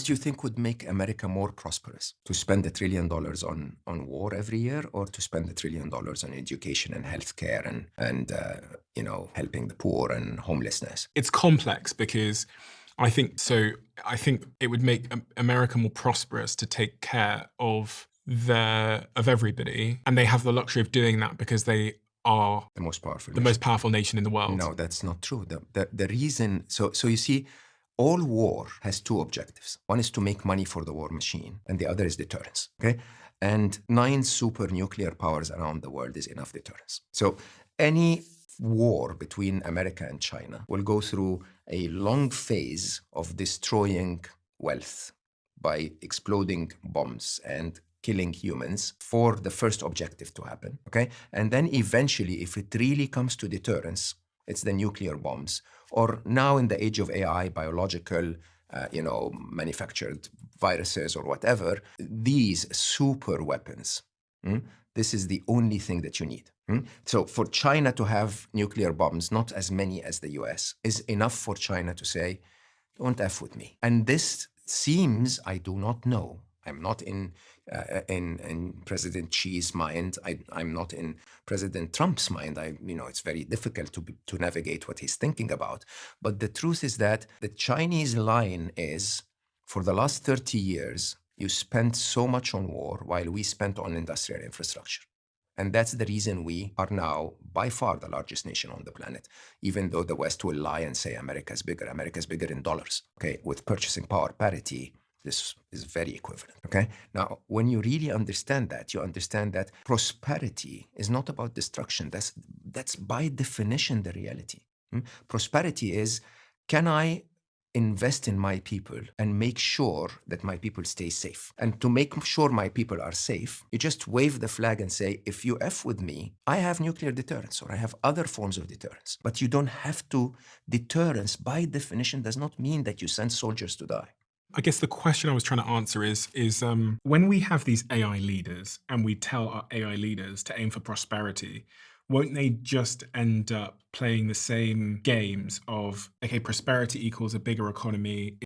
What do you think would make America more prosperous? To spend $1 trillion on war every year, or to spend $1 trillion on education and healthcare and helping the poor and homelessness? It's complex because I think so. I think it would make America more prosperous to take care of everybody, and they have the luxury of doing that because they are The most powerful the nation. most powerful nation in the world. No, that's not true. The reason, so you see, all war has two objectives. One is to make money for the war machine, and the other is deterrence. Okay, and 9 super nuclear powers around the world is enough deterrence. So any war between America and China will go through a long phase of destroying wealth by exploding bombs and killing humans for the first objective to happen, okay? And then eventually, if it really comes to deterrence, it's the nuclear bombs, or now in the age of AI, biological, manufactured viruses or whatever, these super weapons, this is the only thing that you need. So for China to have nuclear bombs, not as many as the US, is enough for China to say, don't F with me. And this seems, I do not know, I'm not in President Xi's mind. I'm not in President Trump's mind. It's very difficult to navigate what he's thinking about. But the truth is that the Chinese line is, for the last 30 years, you spent so much on war while we spent on industrial infrastructure. And that's the reason we are now by far the largest nation on the planet, even though the West will lie and say America's bigger. America's bigger in dollars, okay? With purchasing power parity, this is very equivalent, okay? Now, when you really understand that, you understand that prosperity is not about destruction. That's by definition the reality. Prosperity is, can I invest in my people and make sure that my people stay safe? And to make sure my people are safe, you just wave the flag and say, if you F with me, I have nuclear deterrence, or I have other forms of deterrence. But you don't have to. Deterrence, by definition, does not mean that you send soldiers to die. I guess the question I was trying to answer is when we have these AI leaders and we tell our AI leaders to aim for prosperity, won't they just end up playing the same games of, okay, prosperity equals a bigger economy,